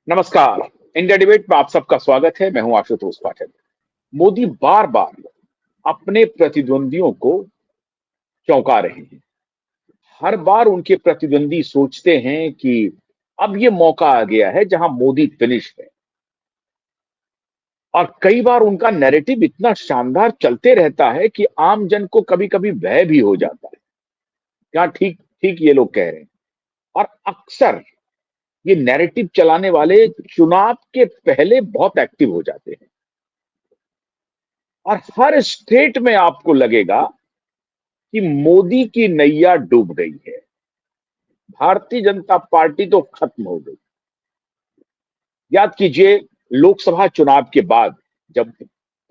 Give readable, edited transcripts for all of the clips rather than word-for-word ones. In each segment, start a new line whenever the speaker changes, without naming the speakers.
नमस्कार। India debate में आप सबका स्वागत है। मैं हूं आशुतोष पाठक। मोदी बार बार अपने प्रतिद्वंदियों को चौंका रहे हैं। हर बार उनके प्रतिद्वंदी सोचते हैं कि अब ये मौका आ गया है जहां मोदी फिनिश है। और कई बार उनका नैरेटिव इतना शानदार चलते रहता है कि आम जन को कभी कभी भय भी हो जाता है। क्या ठीक ठीक ये लोग कह रहे हैं। और अक्सर ये नैरेटिव चलाने वाले चुनाव के पहले बहुत एक्टिव हो जाते हैं और हर स्टेट में आपको लगेगा कि मोदी की नैया डूब गई है। भारतीय जनता पार्टी तो खत्म हो गई। याद कीजिए, लोकसभा चुनाव के बाद जब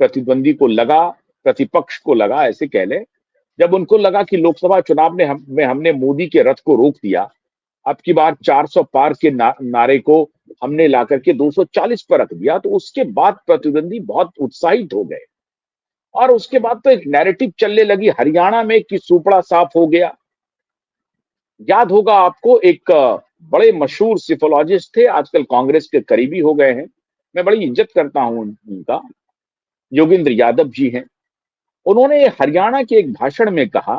प्रतिद्वंदी को लगा, प्रतिपक्ष को लगा, ऐसे कह ले, जब उनको लगा कि लोकसभा चुनाव में हमने मोदी के रथ को रोक दिया, अब की बार 400 पार के नारे को हमने ला करके 240 पर रख दिया, तो उसके बाद प्रतिद्वंदी बहुत उत्साहित हो गए। और उसके बाद तो एक नैरेटिव चलने लगी हरियाणा में कि सुपड़ा साफ हो गया। याद होगा आपको, एक बड़े मशहूर सिफोलॉजिस्ट थे, आजकल कांग्रेस के करीबी हो गए हैं, मैं बड़ी इज्जत करता हूं उनका, योगेंद्र यादव जी हैं। उन्होंने हरियाणा के एक भाषण में कहा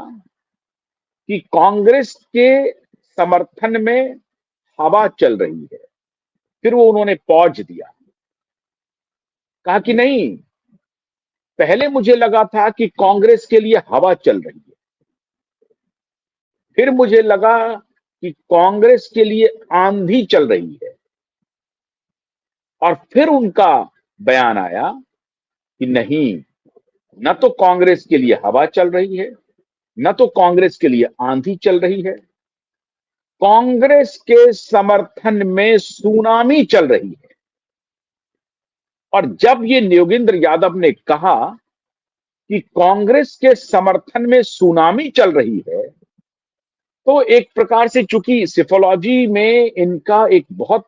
कि कांग्रेस के समर्थन में हवा चल रही है। फिर वो उन्होंने पॉज दिया, कहा कि नहीं, पहले मुझे लगा था कि कांग्रेस के लिए हवा चल रही है, फिर मुझे लगा कि कांग्रेस के लिए आंधी चल रही है, और फिर उनका बयान आया कि नहीं, न तो कांग्रेस के लिए हवा चल रही है, न तो कांग्रेस के लिए आंधी चल रही है, कांग्रेस के समर्थन में सुनामी चल रही है। और जब ये योगेंद्र यादव ने कहा कि कांग्रेस के समर्थन में सुनामी चल रही है, तो एक प्रकार से, चूंकि सिफोलॉजी में इनका एक बहुत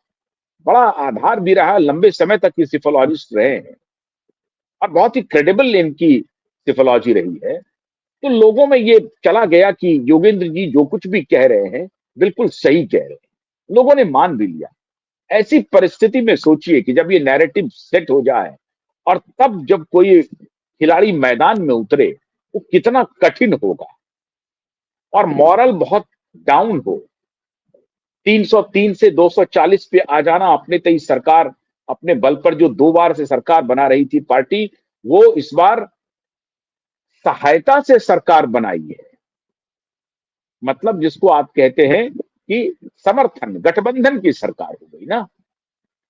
बड़ा आधार भी रहा, लंबे समय तक ये सिफोलॉजिस्ट रहे हैं और बहुत ही क्रेडिबल इनकी सिफोलॉजी रही है, तो लोगों में ये चला गया कि योगेंद्र जी जो कुछ भी कह रहे हैं बिल्कुल सही कह रहे हैं। लोगों ने मान भी लिया। ऐसी परिस्थिति में सोचिए कि जब ये नैरेटिव सेट हो जाए और तब जब कोई खिलाड़ी मैदान में उतरे, वो कितना कठिन होगा। और मॉरल बहुत डाउन हो, 303 से 240 पे आ जाना, अपने तई सरकार, अपने बल पर जो 2 बार से सरकार बना रही थी पार्टी, वो इस बार सहायता से सरकार बनाई है। मतलब जिसको आप कहते हैं कि समर्थन, गठबंधन की सरकार हो गई ना।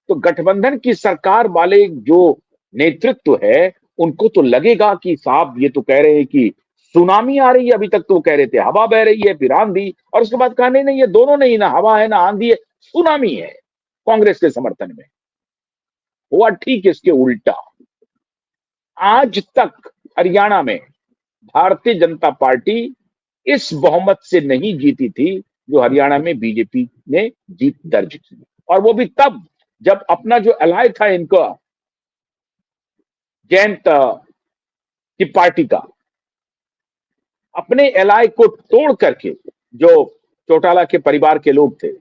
तो गठबंधन की सरकार वाले जो नेतृत्व है, उनको तो लगेगा कि साहब ये तो कह रहे हैं कि सुनामी आ रही है, अभी तक तो कह रहे थे हवा बह रही है, फिर आंधी, और उसके बाद कहा नहीं नहीं, ये दोनों नहीं, ना हवा है ना आंधी है, सुनामी है कांग्रेस के समर्थन में। हुआ ठीक इसके उल्टा। आज तक हरियाणा में भारतीय जनता पार्टी इस बहुमत से नहीं जीती थी जो हरियाणा में बीजेपी ने जीत दर्ज की। और वो भी तब जब अपना जो एलाय था इनका, जयंत की पार्टी का, अपने एलाय को तोड़ करके, जो चौटाला के परिवार के लोग थे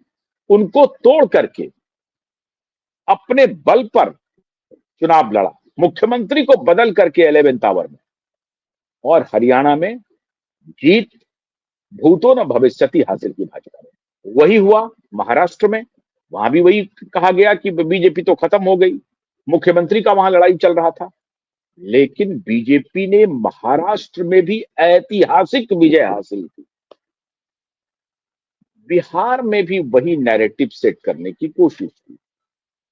उनको तोड़ करके अपने बल पर चुनाव लड़ा, मुख्यमंत्री को बदल करके 11 आवर में, और हरियाणा में जीत भूतो न भविष्यति हासिल की भाजपा ने। वही हुआ महाराष्ट्र में, वहां भी वही कहा गया कि बीजेपी तो खत्म हो गई, मुख्यमंत्री का वहां लड़ाई चल रहा था। लेकिन बीजेपी ने महाराष्ट्र में भी ऐतिहासिक विजय हासिल की। बिहार में भी वही नैरेटिव सेट करने की कोशिश की।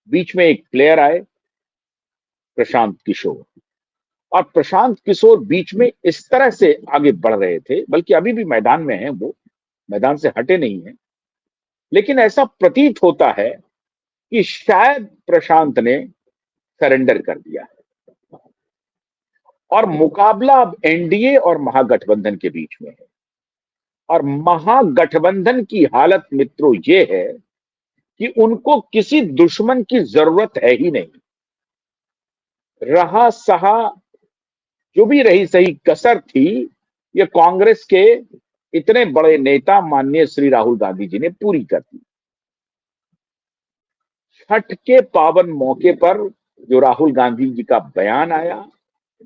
बीच में एक प्लेयर आए, प्रशांत किशोर, और प्रशांत किशोर बीच में इस तरह से आगे बढ़ रहे थे, बल्कि अभी भी मैदान में हैं, वो मैदान से हटे नहीं है, लेकिन ऐसा प्रतीत होता है कि शायद प्रशांत ने सरेंडर कर दिया है और मुकाबला अब एनडीए और महागठबंधन के बीच में है। और महागठबंधन की हालत मित्रों ये है कि उनको किसी दुश्मन की जरूरत है ही नहीं। रहा सहा जो भी रही सही कसर थी, ये कांग्रेस के इतने बड़े नेता माननीय श्री राहुल गांधी जी ने पूरी कर दी। छठ के पावन मौके पर जो राहुल गांधी जी का बयान आया,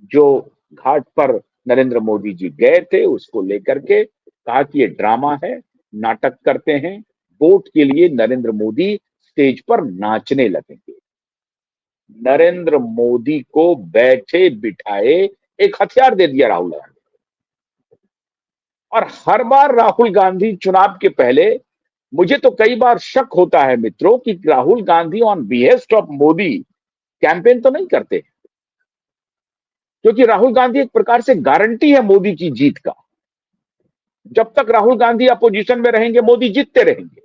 जो घाट पर नरेंद्र मोदी जी गए थे, उसको लेकर के कहा कि ये ड्रामा है, नाटक करते हैं, वोट के लिए नरेंद्र मोदी स्टेज पर नाचने लगेंगे। नरेंद्र मोदी को बैठे बिठाए एक हथियार दे दिया राहुल गांधी। और हर बार राहुल गांधी चुनाव के पहले, मुझे तो कई बार शक होता है मित्रों कि Rahul Gandhi on behest of Modi campaign तो नहीं करते, क्योंकि राहुल गांधी एक प्रकार से गारंटी है मोदी की जीत का। जब तक राहुल गांधी अपोजिशन में रहेंगे, मोदी जीतते रहेंगे।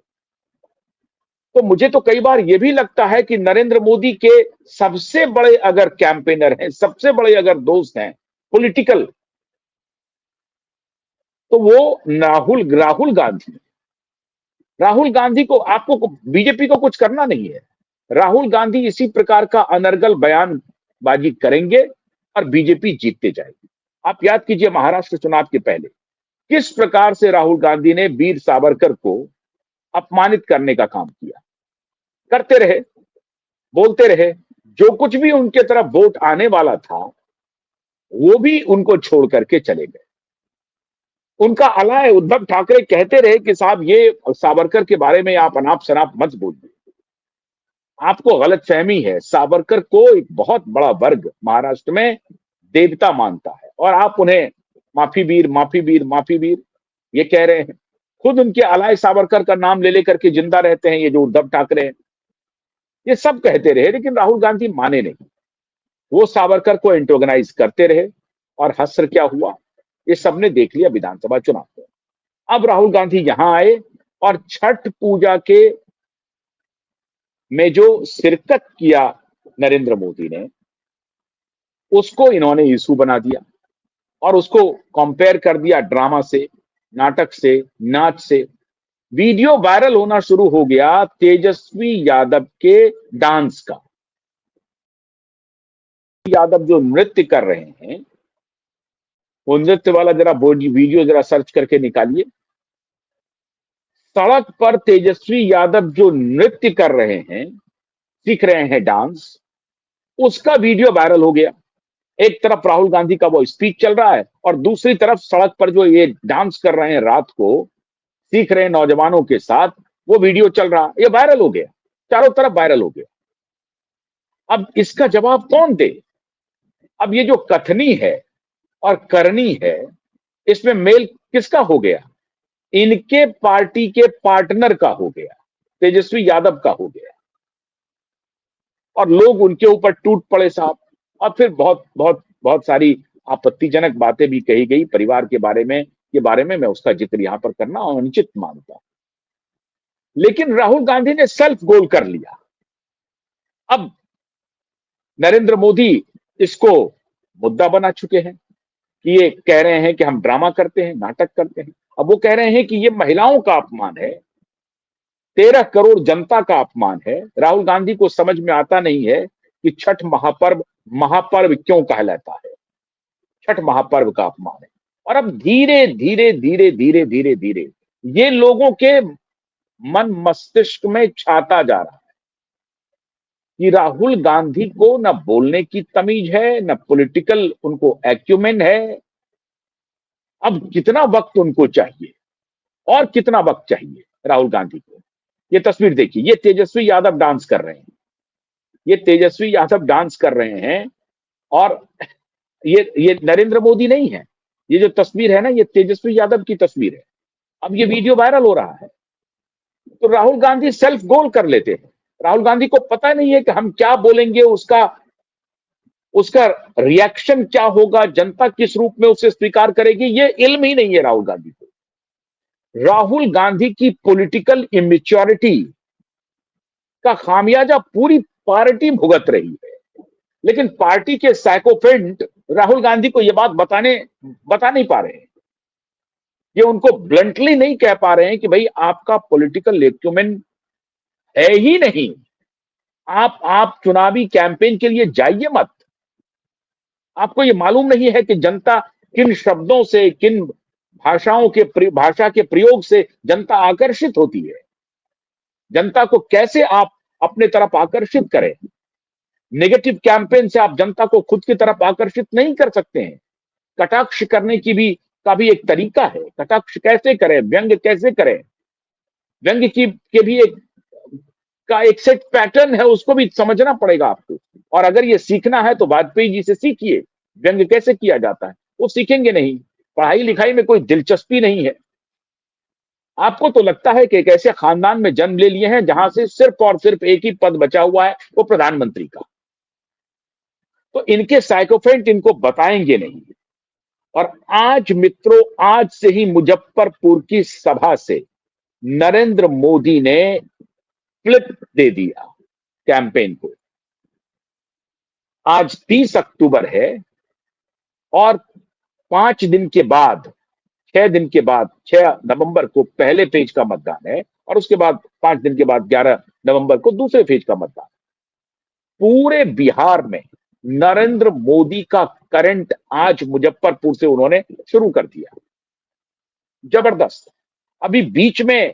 तो मुझे तो कई बार यह भी लगता है कि नरेंद्र मोदी के सबसे बड़े अगर कैंपेनर हैं, सबसे बड़े अगर दोस्त हैं पॉलिटिकल, तो वो राहुल गांधी को, आपको बीजेपी को कुछ करना नहीं है। राहुल गांधी इसी प्रकार का अनर्गल बयानबाजी करेंगे और बीजेपी जीतते जाएगी। आप याद कीजिए महाराष्ट्र चुनाव के पहले किस प्रकार से राहुल गांधी ने वीर सावरकर को अपमानित करने का काम किया। करते रहे, बोलते रहे, जो कुछ भी उनके तरफ वोट आने वाला था वो भी उनको छोड़ करके चले गए। उनका अलाय उद्धव ठाकरे कहते रहे कि साहब ये सावरकर के बारे में आप अनाप शनाप मत बोलिए, आपको गलतफहमी है। सावरकर को एक बहुत बड़ा वर्ग महाराष्ट्र में देवता मानता है और आप उन्हें माफी वीर, माफी वीर, माफी वीर ये कह रहे हैं। खुद उनके अलाय सावरकर का नाम ले लेकर के जिंदा रहते हैं ये जो उद्धव ठाकरे हैं। ये सब कहते रहे, लेकिन राहुल गांधी माने नहीं। वो सावरकर को एंटोगनाइज करते रहे और हश्र क्या हुआ ये सबने देख लिया विधानसभा चुनाव में। अब राहुल गांधी यहां आए और छठ पूजा के में जो शिरकत किया नरेंद्र मोदी ने, उसको इन्होंने इशू बना दिया और उसको कंपेयर कर दिया ड्रामा से, नाटक से, नाच से। वीडियो वायरल होना शुरू हो गया तेजस्वी यादव के डांस का। यादव जो नृत्य कर रहे हैं, वो नृत्य वाला जरा वीडियो जरा सर्च करके निकालिए। सड़क पर तेजस्वी यादव जो नृत्य कर रहे हैं, सीख रहे हैं डांस, उसका वीडियो वायरल हो गया। एक तरफ राहुल गांधी का वो स्पीच चल रहा है और दूसरी तरफ सड़क पर जो ये डांस कर रहे हैं, रात को सीख रहे हैं नौजवानों के साथ, वो वीडियो चल रहा, ये वायरल हो गया, चारों तरफ वायरल हो गया। अब इसका जवाब कौन दे? अब ये जो कथनी है और करनी है, इसमें मेल किसका हो गया? इनके पार्टी के पार्टनर का हो गया, तेजस्वी यादव का हो गया। और लोग उनके ऊपर टूट पड़े साहब। और फिर बहुत बहुत बहुत सारी आपत्तिजनक बातें भी कही गई परिवार के बारे में मैं उसका जिक्र यहां पर करना अनुचित मानता हूं। लेकिन राहुल गांधी ने सेल्फ गोल कर लिया। अब नरेंद्र मोदी इसको मुद्दा बना चुके हैं कि ये कह रहे हैं कि हम ड्रामा करते हैं, नाटक करते हैं। अब वो कह रहे हैं कि ये महिलाओं का अपमान है, 13 करोड़ जनता का अपमान है। राहुल गांधी को समझ में आता नहीं है कि छठ महापर्व महापर्व क्यों कहलाता है। छठ महापर्व का अपमान है। और अब धीरे धीरे धीरे धीरे धीरे धीरे ये लोगों के मन मस्तिष्क में छाता जा रहा है कि राहुल गांधी को न बोलने की तमीज है, न पॉलिटिकल उनको एक्यूमेन है। अब कितना वक्त उनको चाहिए और कितना वक्त चाहिए राहुल गांधी को? ये तस्वीर देखिए, ये तेजस्वी यादव डांस कर रहे हैं, ये तेजस्वी यादव डांस कर रहे हैं। और ये नरेंद्र मोदी नहीं है, ये जो तस्वीर है ना, ये तेजस्वी यादव की तस्वीर है। अब ये वीडियो वायरल हो रहा है, तो राहुल गांधी सेल्फ गोल कर लेते हैं। राहुल गांधी को पता नहीं है कि हम क्या बोलेंगे, उसका उसका रिएक्शन क्या होगा, जनता किस रूप में उसे स्वीकार करेगी, ये इल्म ही नहीं है राहुल गांधी को। राहुल गांधी की पॉलिटिकल इमेच्योरिटी का खामियाजा पूरी पार्टी भुगत रही है। लेकिन पार्टी के साइकोफेंट राहुल गांधी को यह बात बता नहीं पा रहे हैं। ये उनको ब्लंटली नहीं कह पा रहे हैं कि भाई आपका पॉलिटिकल एक्यूमेन है ही नहीं, आप चुनावी कैंपेन के लिए जाइए मत। आपको ये मालूम नहीं है कि जनता किन शब्दों से, किन भाषा के प्रयोग से जनता आकर्षित होती है। जनता को कैसे आप अपने तरफ आकर्षित करें। नेगेटिव कैंपेन से आप जनता को खुद की तरफ आकर्षित नहीं कर सकते हैं। कटाक्ष करने की भी का भी एक तरीका है। कटाक्ष कैसे करें, व्यंग्य कैसे करें, व्यंग्य की के भी एक सेट पैटर्न है, उसको भी समझना पड़ेगा आपको। और अगर ये सीखना है तो वाजपेयी जी से सीखिए, व्यंग्य कैसे किया जाता है। वो सीखेंगे नहीं, पढ़ाई लिखाई में कोई दिलचस्पी नहीं है। आपको तो लगता है कि एक ऐसे खानदान में जन्म ले लिए हैं जहां से सिर्फ और सिर्फ एक ही पद बचा हुआ है, वो प्रधानमंत्री का। तो इनके साइकोफेंट इनको बताएंगे नहीं। और आज मित्रों, आज से ही मुजफ्फरपुर की सभा से नरेंद्र मोदी ने फ्लिप दे दिया कैंपेन को। आज 30 अक्टूबर है और 5 दिन के बाद, 6 दिन के बाद, 6 नवंबर को पहले फेज का मतदान है और उसके बाद 5 दिन के बाद 11 नवंबर को दूसरे फेज का मतदान। पूरे बिहार में नरेंद्र मोदी का करंट आज मुजफ्फरपुर से उन्होंने शुरू कर दिया। जबरदस्त। अभी बीच में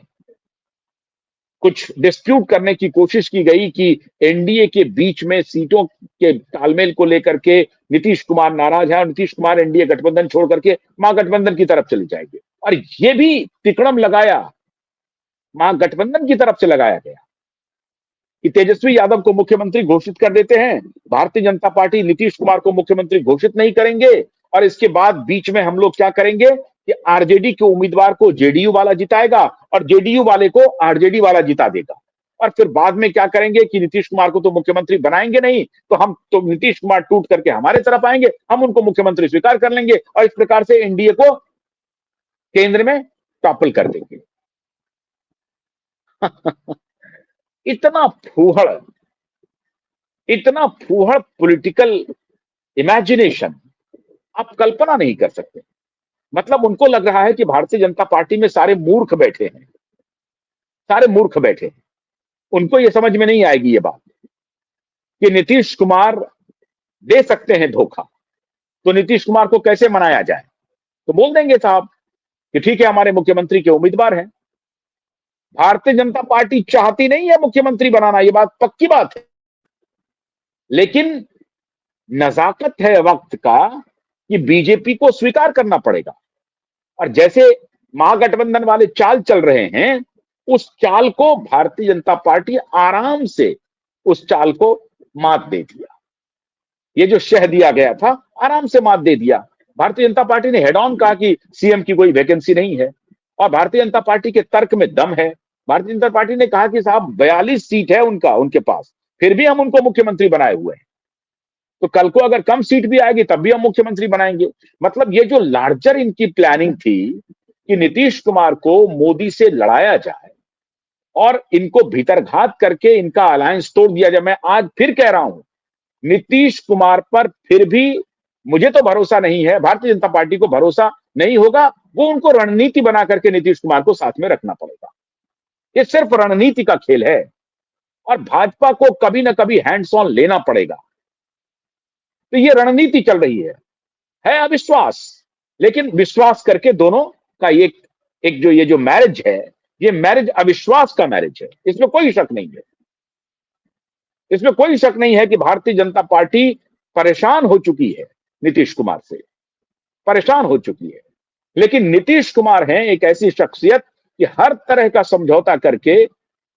कुछ डिस्प्यूट करने की कोशिश की गई कि एनडीए के बीच में सीटों के तालमेल को लेकर के नीतीश कुमार नाराज है और नीतीश कुमार एनडीए गठबंधन छोड़ करके महागठबंधन की तरफ चले जाएंगे। और ये भी तिकड़म लगाया, महागठबंधन की तरफ से लगाया गया कि तेजस्वी यादव को मुख्यमंत्री घोषित कर देते हैं, भारतीय जनता पार्टी नीतीश कुमार को मुख्यमंत्री घोषित नहीं करेंगे, और इसके बाद बीच में हम लोग क्या करेंगे कि आरजेडी के उम्मीदवार को जेडीयू वाला जिताएगा और जेडीयू वाले को आरजेडी वाला जिता देगा। और फिर बाद में क्या करेंगे कि नीतीश कुमार को तो मुख्यमंत्री बनाएंगे नहीं, तो हम तो नीतीश कुमार टूट करके हमारे तरफ आएंगे, हम उनको मुख्यमंत्री स्वीकार कर लेंगे और इस प्रकार से एनडीए को केंद्र में टॉपल कर देंगे। इतना फूहड़, इतना फूहड़ पॉलिटिकल इमेजिनेशन आप कल्पना नहीं कर सकते। मतलब उनको लग रहा है कि भारतीय जनता पार्टी में सारे मूर्ख बैठे हैं, सारे मूर्ख बैठे हैं। उनको यह समझ में नहीं आएगी ये बात कि नीतीश कुमार दे सकते हैं धोखा, तो नीतीश कुमार को कैसे मनाया जाए। तो बोल देंगे साहब कि ठीक है, हमारे मुख्यमंत्री के उम्मीदवार हैं। भारतीय जनता पार्टी चाहती नहीं है मुख्यमंत्री बनाना, ये बात पक्की बात है, लेकिन नजाकत है वक्त का कि बीजेपी को स्वीकार करना पड़ेगा। और जैसे महागठबंधन वाले चाल चल रहे हैं, उस चाल को भारतीय जनता पार्टी आराम से उस चाल को मात दे दिया। ये जो शह दिया गया था, आराम से मात दे दिया। भारतीय जनता पार्टी ने हेड ऑन कहा कि सीएम की कोई वैकेंसी नहीं है, और भारतीय जनता पार्टी के तर्क में दम है। भारतीय जनता पार्टी ने कहा कि साहब 42 सीट है उनके पास, फिर भी हम उनको मुख्यमंत्री बनाए हुए हैं, तो कल को अगर कम सीट भी आएगी तब भी हम मुख्यमंत्री बनाएंगे। मतलब ये जो लार्जर इनकी प्लानिंग थी कि नीतीश कुमार को मोदी से लड़ाया जाए और इनको भीतरघात करके इनका अलायंस तोड़ दिया जाए। मैं आज फिर कह रहा हूं, नीतीश कुमार पर फिर भी मुझे तो भरोसा नहीं है, भारतीय जनता पार्टी को भरोसा नहीं होगा। वो उनको रणनीति बना करके नीतीश कुमार को साथ में रखना पड़ेगा। ये सिर्फ रणनीति का खेल है और भाजपा को कभी ना कभी हैंड्स ऑन लेना पड़ेगा। तो ये रणनीति चल रही है अविश्वास, लेकिन विश्वास करके दोनों का एक एक जो ये जो मैरिज है, ये मैरिज अविश्वास का मैरिज है। इसमें कोई शक नहीं है, इसमें कोई शक नहीं है कि भारतीय जनता पार्टी परेशान हो चुकी है, नीतीश कुमार से परेशान हो चुकी है। लेकिन नीतीश कुमार हैं एक ऐसी शख्सियत कि हर तरह का समझौता करके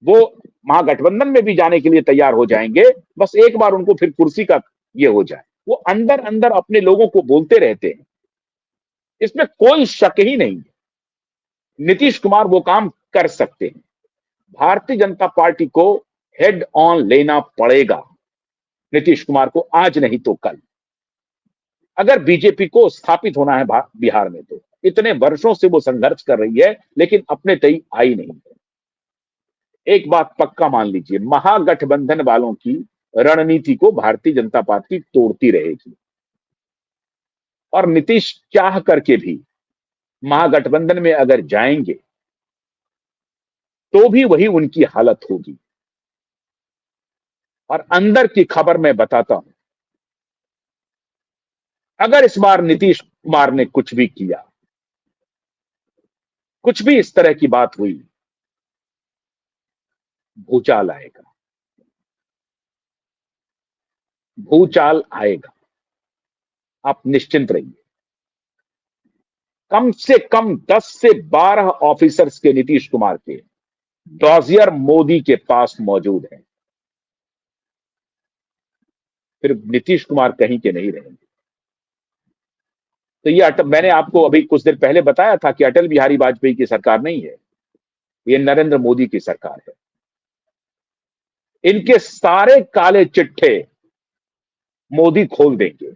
वो महागठबंधन में भी जाने के लिए तैयार हो जाएंगे, बस एक बार उनको फिर कुर्सी का ये हो जाए। वो अंदर अंदर अपने लोगों को बोलते रहते हैं, इसमें कोई शक ही नहीं है। नीतीश कुमार वो काम कर सकते हैं। भारतीय जनता पार्टी को हेड ऑन लेना पड़ेगा नीतीश कुमार को, आज नहीं तो कल। अगर बीजेपी को स्थापित होना है बिहार में, तो इतने वर्षों से वो संघर्ष कर रही है लेकिन अपने तय आई नहीं है। एक बात पक्का मान लीजिए, महागठबंधन वालों की रणनीति को भारतीय जनता पार्टी तोड़ती रहेगी और नीतीश चाह करके भी महागठबंधन में अगर जाएंगे तो भी वही उनकी हालत होगी। और अंदर की खबर मैं बताता हूं, अगर इस बार नीतीश कुमार ने कुछ भी किया, कुछ भी इस तरह की बात हुई, भूचाल आएगा। भूचाल आएगा, आप निश्चिंत रहिए। कम से कम 10 से 12 ऑफिसर्स के नीतीश कुमार के डॉजियर मोदी के पास मौजूद हैं। फिर नीतीश कुमार कहीं के नहीं रहेंगे। तो ये मैंने आपको अभी कुछ देर पहले बताया था कि अटल बिहारी वाजपेयी की सरकार नहीं है, ये नरेंद्र मोदी की सरकार है। इनके सारे काले चिट्ठे मोदी खोल देंगे।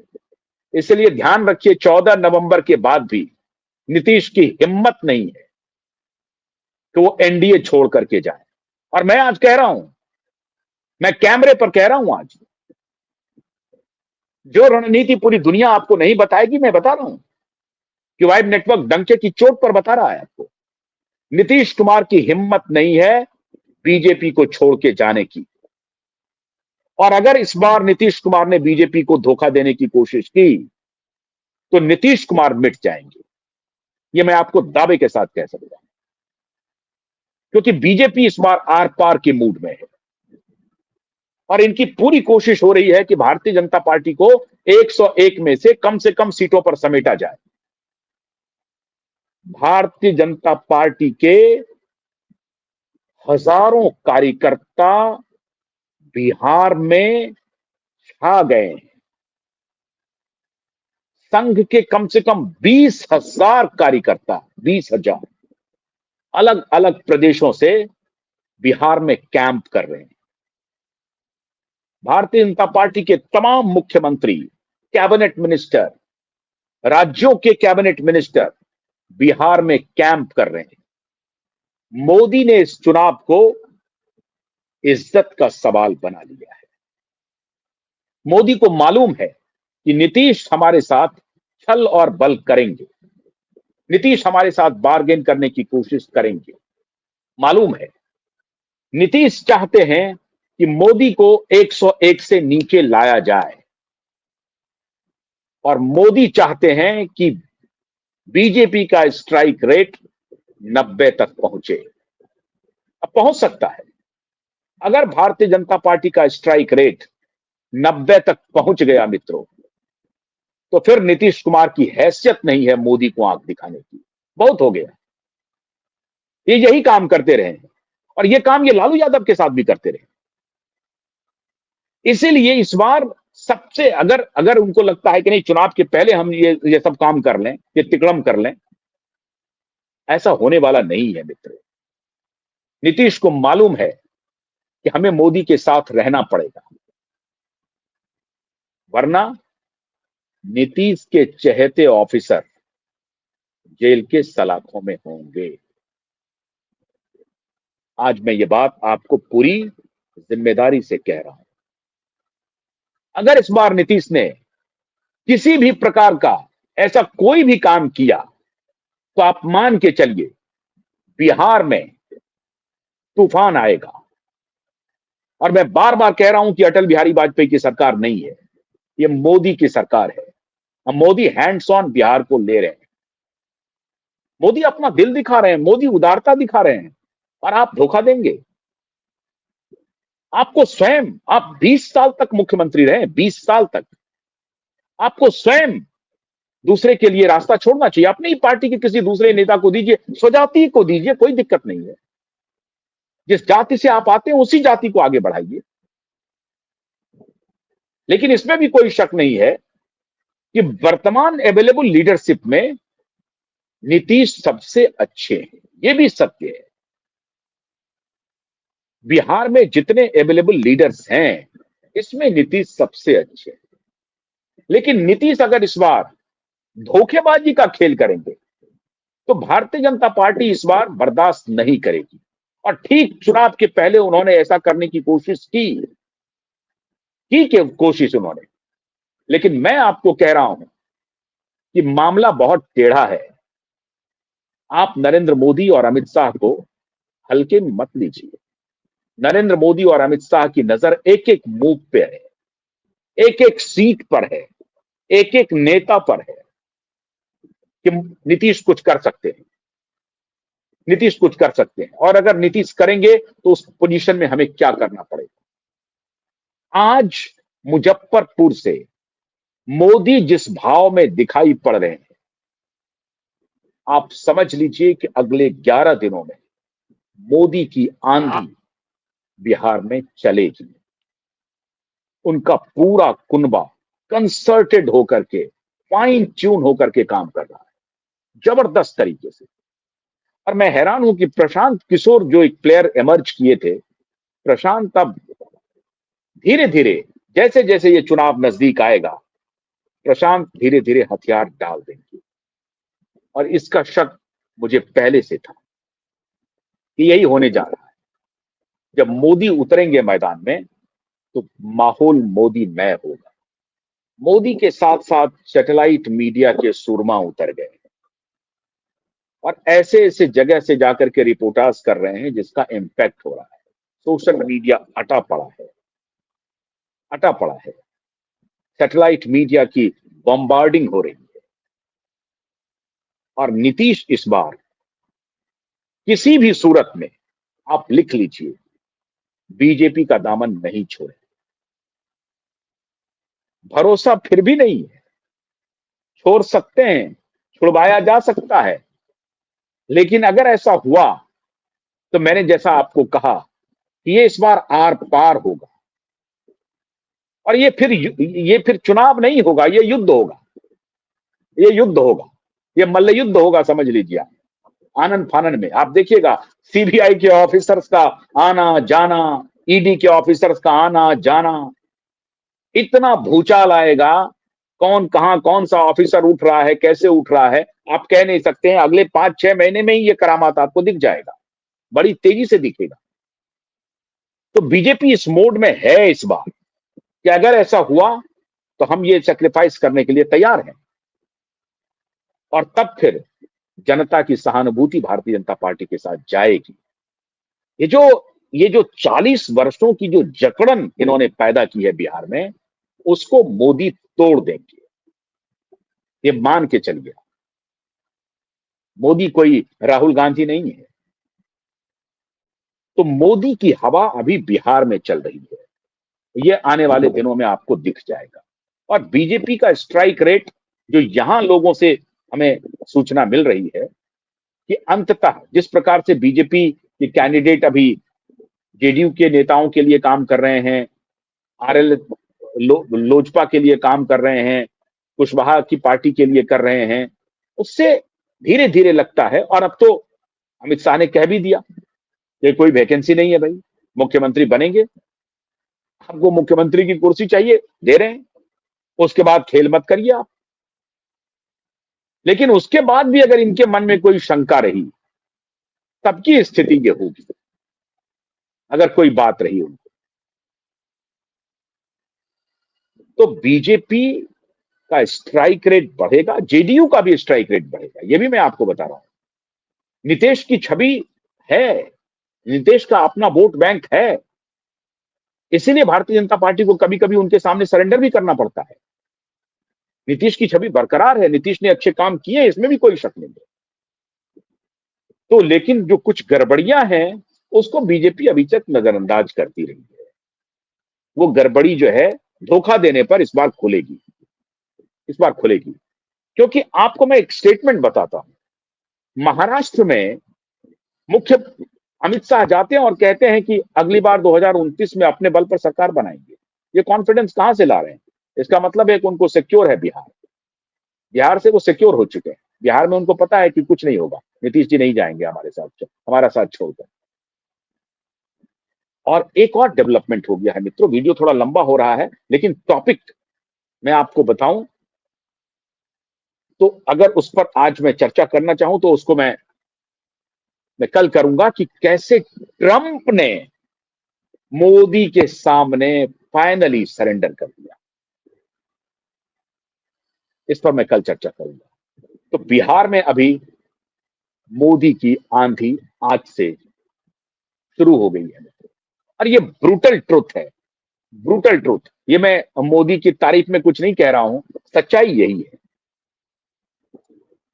इसलिए ध्यान रखिए, 14 नवंबर के बाद भी नीतीश की हिम्मत नहीं है कि वो एनडीए छोड़ करके जाए। और मैं आज कह रहा हूं, मैं कैमरे पर कह रहा हूं, आज जो रणनीति पूरी दुनिया आपको नहीं बताएगी, मैं बता रहा हूं कि वाइब नेटवर्क डंके की चोट पर बता रहा है आपको। नीतीश कुमार की हिम्मत नहीं है बीजेपी को छोड़ के जाने की। और अगर इस बार नीतीश कुमार ने बीजेपी को धोखा देने की कोशिश की तो नीतीश कुमार मिट जाएंगे, ये मैं आपको दावे के साथ कह सकता हूं, क्योंकि बीजेपी इस बार आर पार के मूड में है और इनकी पूरी कोशिश हो रही है कि भारतीय जनता पार्टी को 101 में से कम सीटों पर समेटा जाए। भारतीय जनता पार्टी के हजारों कार्यकर्ता बिहार में छा गए हैं। संघ के कम से कम 20,000 कार्यकर्ता, 20,000 अलग अलग प्रदेशों से बिहार में कैंप कर रहे हैं। भारतीय जनता पार्टी के तमाम मुख्यमंत्री, कैबिनेट मिनिस्टर, राज्यों के कैबिनेट मिनिस्टर बिहार में कैंप कर रहे हैं। मोदी ने इस चुनाव को इज्जत का सवाल बना लिया है। मोदी को मालूम है कि नीतीश हमारे साथ छल और बल करेंगे, नीतीश हमारे साथ बार्गेन करने की कोशिश करेंगे। मालूम है नीतीश चाहते हैं कि मोदी को 101 से नीचे लाया जाए और मोदी चाहते हैं कि बीजेपी का स्ट्राइक रेट 90 तक पहुंचे। अब पहुंच सकता है। अगर भारतीय जनता पार्टी का स्ट्राइक रेट 90 तक पहुंच गया मित्रों, तो फिर नीतीश कुमार की हैसियत नहीं है मोदी को आंख दिखाने की। बहुत हो गया। ये यही काम करते रहे और ये काम ये लालू यादव के साथ भी करते रहे। इसीलिए इस बार सबसे अगर अगर उनको लगता है कि नहीं, चुनाव के पहले हम ये सब काम कर लें, ये तिकड़म कर लें, ऐसा होने वाला नहीं है मित्र। नीतीश को मालूम है कि हमें मोदी के साथ रहना पड़ेगा, वरना नीतीश के चहेते ऑफिसर जेल के सलाखों में होंगे। आज मैं ये बात आपको पूरी जिम्मेदारी से कह रहा हूं। अगर इस बार नीतीश ने किसी भी प्रकार का ऐसा कोई भी काम किया तो आप मान के चलिए बिहार में तूफान आएगा। और मैं बार बार कह रहा हूं कि अटल बिहारी वाजपेयी की सरकार नहीं है, ये मोदी की सरकार है। हम मोदी हैंड्स ऑन बिहार को ले रहे हैं। मोदी अपना दिल दिखा रहे हैं, मोदी उदारता दिखा रहे हैं और आप धोखा देंगे। आपको स्वयं, आप 20 साल तक मुख्यमंत्री रहे, 20 साल तक आपको स्वयं दूसरे के लिए रास्ता छोड़ना चाहिए। अपनी पार्टी के किसी दूसरे नेता को दीजिए, स्वजाति को दीजिए, कोई दिक्कत नहीं है। जिस जाति से आप आते हैं उसी जाति को आगे बढ़ाइए। लेकिन इसमें भी कोई शक नहीं है कि वर्तमान अवेलेबल लीडरशिप में नीतीश सबसे अच्छे हैं, यह भी सत्य है। बिहार में जितने अवेलेबल लीडर्स हैं, इसमें नीतीश सबसे अच्छे हैं। लेकिन नीतीश अगर इस बार धोखेबाजी का खेल करेंगे तो भारतीय जनता पार्टी इस बार बर्दाश्त नहीं करेगी। और ठीक चुनाव के पहले उन्होंने ऐसा करने की कोशिश की कोशिश उन्होंने। लेकिन मैं आपको कह रहा हूं कि मामला बहुत टेढ़ा है। आप नरेंद्र मोदी और अमित शाह को हल्के में मत लीजिए। नरेंद्र मोदी और अमित शाह की नजर एक एक मूव पे है, एक एक सीट पर है, एक एक नेता पर है कि नीतीश कुछ कर सकते हैं, नीतीश कुछ कर सकते हैं। और अगर नीतीश करेंगे तो उस पोजीशन में हमें क्या करना पड़ेगा। आज मुजफ्फरपुर से मोदी जिस भाव में दिखाई पड़ रहे हैं, आप समझ लीजिए कि अगले 11 दिनों में मोदी की आंधी बिहार में चलेगी। उनका पूरा कुनबा कंसर्टेड होकर के, फाइन ट्यून होकर के काम कर रहा है, जबरदस्त तरीके से। और मैं हैरान हूं कि प्रशांत किशोर जो एक प्लेयर इमर्ज किए थे, प्रशांत अब धीरे धीरे, जैसे जैसे ये चुनाव नजदीक आएगा, प्रशांत धीरे धीरे हथियार डाल देंगे। और इसका शक मुझे पहले से था कि यही होने जा रहा है। जब मोदी उतरेंगे मैदान में तो माहौल मोदीमय होगा। मोदी के साथ साथ सैटेलाइट मीडिया के सुरमा उतर गए और ऐसे ऐसे जगह से जाकर के रिपोर्टाज कर रहे हैं जिसका इंपैक्ट हो रहा है। सोशल मीडिया अटा पड़ा है, अटा पड़ा है। सैटेलाइट मीडिया की बॉम्बार्डिंग हो रही है। और नीतीश इस बार किसी भी सूरत में, आप लिख लीजिए, बीजेपी का दामन नहीं छोड़े। भरोसा फिर भी नहीं है, छोड़ सकते हैं, छुड़वाया जा सकता है, लेकिन अगर ऐसा हुआ तो मैंने जैसा आपको कहा कि ये इस बार आर पार होगा। और ये फिर चुनाव नहीं होगा, ये युद्ध होगा, ये युद्ध होगा, ये मल्ल युद्ध होगा, समझ लीजिए आप। आनन फानन में आप देखिएगा, सीबीआई के ऑफिसर्स का आना जाना, ईडी के ऑफिसर्स का आना जाना, इतना भूचाल आएगा। कौन कहां कौन सा ऑफिसर उठ रहा है, कैसे उठ रहा है, आप कह नहीं सकते हैं। अगले 5-6 महीने में ही ये करामात आपको दिख जाएगा, बड़ी तेजी से दिखेगा। तो बीजेपी इस मोड में है इस बार कि अगर ऐसा हुआ तो हम ये सेक्रीफाइस करने के लिए तैयार हैं। और तब फिर जनता की सहानुभूति भारतीय जनता पार्टी के साथ जाएगी। ये जो ये जो 40 वर्षों की जो जकड़न इन्होंने पैदा की है बिहार में, उसको मोदी तोड़ देंगे, ये मान के चलिए। मोदी कोई राहुल गांधी नहीं है। तो मोदी की हवा अभी बिहार में चल रही है, ये आने वाले दिनों में आपको दिख जाएगा। और बीजेपी का स्ट्राइक रेट, जो यहां लोगों से हमें सूचना मिल रही है कि अंततः जिस प्रकार से बीजेपी के कैंडिडेट अभी जेडीयू के नेताओं के लिए काम कर रहे हैं, लोजपा के लिए काम कर रहे हैं, कुशवाहा की पार्टी के लिए कर रहे हैं, उससे धीरे धीरे लगता है। और अब तो अमित शाह ने कह भी दिया कि कोई वैकेंसी नहीं है भाई, मुख्यमंत्री बनेंगे, आपको मुख्यमंत्री की कुर्सी चाहिए, दे रहे हैं, उसके बाद खेल मत करिए आप। लेकिन उसके बाद भी अगर इनके मन में कोई शंका रही, तब की स्थिति ये होगी, अगर कोई बात रही उनको। तो बीजेपी का स्ट्राइक रेट बढ़ेगा, जेडीयू का भी स्ट्राइक रेट बढ़ेगा, ये भी मैं आपको बता रहा हूं। नीतीश की छवि है, नीतीश का अपना वोट बैंक है, इसीलिए भारतीय जनता पार्टी को कभी कभी उनके सामने सरेंडर भी करना पड़ता है। नीतीश की छवि बरकरार है, नीतीश ने अच्छे काम किए, इसमें भी कोई शक नहीं है। तो लेकिन जो कुछ गड़बड़ियां हैं, उसको बीजेपी अभी तक नजरअंदाज करती रही है। वो गड़बड़ी जो है, धोखा देने पर इस बार खुलेगी, इस बार खुलेगी। क्योंकि आपको मैं एक स्टेटमेंट बताता हूं। महाराष्ट्र में मुख्य अमित शाह जाते हैं और कहते हैं कि अगली बार 2029 में अपने बल पर सरकार बनाएंगे। ये कॉन्फिडेंस कहां से ला रहे हैं? इसका मतलब है कि उनको सिक्योर है बिहार, बिहार से वो सिक्योर हो चुके हैं। बिहार में उनको पता है कि कुछ नहीं होगा, नीतीश जी नहीं जाएंगे हमारे साथ, हमारा साथ छोड़कर। और एक और डेवलपमेंट हो गया है मित्रों, वीडियो थोड़ा लंबा हो रहा है, लेकिन टॉपिक मैं आपको बताऊं तो अगर उस पर आज मैं चर्चा करना चाहूं तो उसको मैं कल करूंगा कि कैसे ट्रंप ने मोदी के सामने फाइनली सरेंडर कर दिया। इस पर मैं कल चर्चा करूंगा। तो बिहार में अभी मोदी की आंधी आज से शुरू हो गई है और ये ब्रूटल ट्रुथ है, ब्रूटल ट्रुथ। ये मैं मोदी की तारीफ में कुछ नहीं कह रहा हूं, सच्चाई यही है।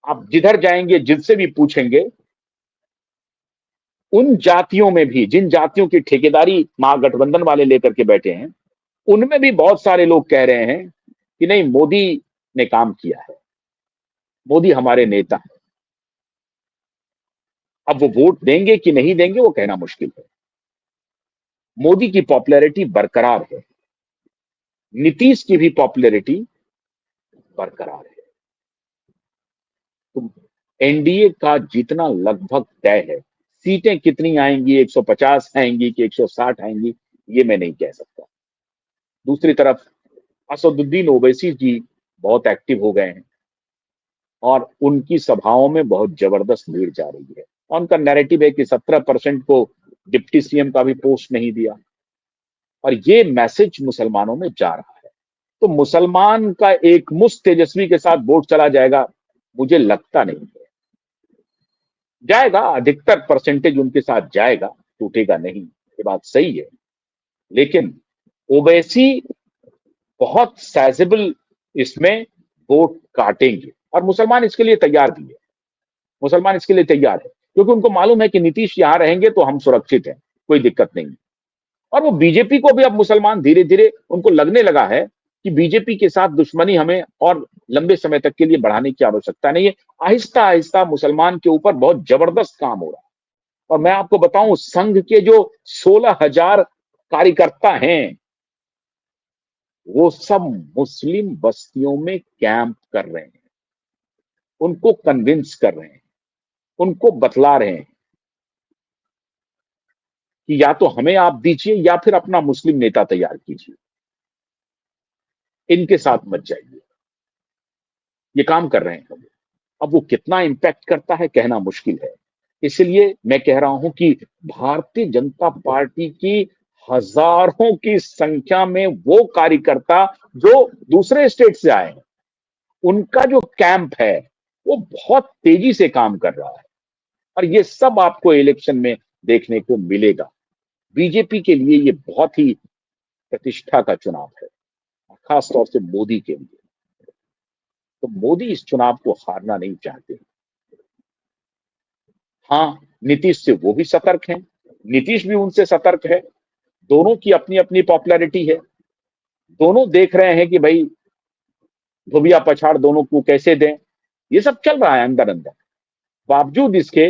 आप जिधर जाएंगे, जिनसे भी पूछेंगे, उन जातियों में भी, जिन जातियों की ठेकेदारी महागठबंधन वाले लेकर के बैठे हैं, उनमें भी बहुत सारे लोग कह रहे हैं कि नहीं, मोदी ने काम किया है, मोदी हमारे नेता हैं। अब वो वोट देंगे कि नहीं देंगे वो कहना मुश्किल है। मोदी की पॉपुलैरिटी बरकरार है, नीतीश की भी पॉपुलैरिटी बरकरार है। तो एनडीए का जीतना लगभग तय है। सीटें कितनी आएंगी, 150 आएंगी कि 160 आएंगी, ये मैं नहीं कह सकता। दूसरी तरफ असदुद्दीन ओवैसी जी बहुत एक्टिव हो गए हैं और उनकी सभाओं में बहुत जबरदस्त भीड़ जा रही है। और उनका नैरेटिव है कि 17% को डिप्टी सीएम का भी पोस्ट नहीं दिया, और ये मैसेज मुसलमानों में जा रहा है। तो मुसलमान का एक मुस्त तेजस्वी के साथ वोट चला जाएगा, मुझे लगता नहीं है। जाएगा, अधिकतर परसेंटेज उनके साथ जाएगा, टूटेगा नहीं, ये बात सही है। लेकिन ओवैसी बहुत साइजेबल इसमें वोट काटेंगे और मुसलमान इसके लिए तैयार भी है। मुसलमान इसके लिए तैयार है क्योंकि उनको मालूम है कि नीतीश यहां रहेंगे तो हम सुरक्षित हैं, कोई दिक्कत नहीं। और वो बीजेपी को भी अब मुसलमान धीरे धीरे उनको लगने लगा है कि बीजेपी के साथ दुश्मनी हमें और लंबे समय तक के लिए बढ़ाने की आवश्यकता नहीं है। आहिस्ता आहिस्ता मुसलमान के ऊपर बहुत जबरदस्त काम हो रहा है। और मैं आपको बताऊं, संघ के जो 16,000 कार्यकर्ता हैं, वो सब मुस्लिम बस्तियों में कैंप कर रहे हैं, उनको कन्विंस कर रहे हैं, उनको बतला रहे हैं कि या तो हमें आप दीजिए या फिर अपना मुस्लिम नेता तैयार कीजिए, इनके साथ मत जाइए। ये काम कर रहे हैं। अब वो कितना इंपैक्ट करता है कहना मुश्किल है। इसलिए मैं कह रहा हूं कि भारतीय जनता पार्टी की हजारों की संख्या में वो कार्यकर्ता जो दूसरे स्टेट से आए हैं, उनका जो कैंप है वो बहुत तेजी से काम कर रहा है। और ये सब आपको इलेक्शन में देखने को मिलेगा। बीजेपी के लिए ये बहुत ही प्रतिष्ठा का चुनाव है, खास तौर से मोदी के लिए। तो मोदी इस चुनाव को हारना नहीं चाहते। हाँ, नीतीश से वो भी सतर्क हैं, नीतीश भी उनसे सतर्क है। दोनों की अपनी अपनी पॉपुलैरिटी है। दोनों देख रहे हैं कि भाई धोबिया पछाड़ दोनों को कैसे दें। ये सब चल रहा है अंदर अंदर। बावजूद इसके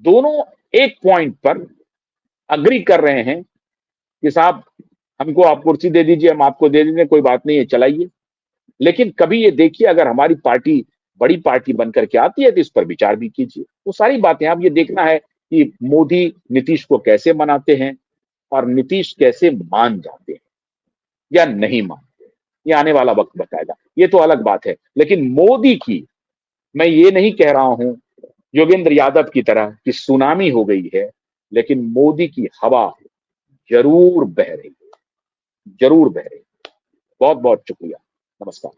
दोनों एक पॉइंट पर अग्री कर रहे हैं कि साहब हमको आप कुर्सी दे दीजिए, हम आपको दे देंगे, कोई बात नहीं है, चलाइए। लेकिन कभी ये देखिए, अगर हमारी पार्टी बड़ी पार्टी बनकर के आती है तो इस पर विचार भी कीजिए। वो सारी बातें अब ये देखना है कि मोदी नीतीश को कैसे मनाते हैं और नीतीश कैसे मान जाते हैं या नहीं मानते। ये आने वाला वक्त बताएगा, ये तो अलग बात है। लेकिन मोदी की, मैं ये नहीं कह रहा हूं योगेंद्र यादव की तरह कि सुनामी हो गई है, लेकिन मोदी की हवा जरूर बह रही है, जरूर बह रही है। बहुत बहुत शुक्रिया। नमस्कार।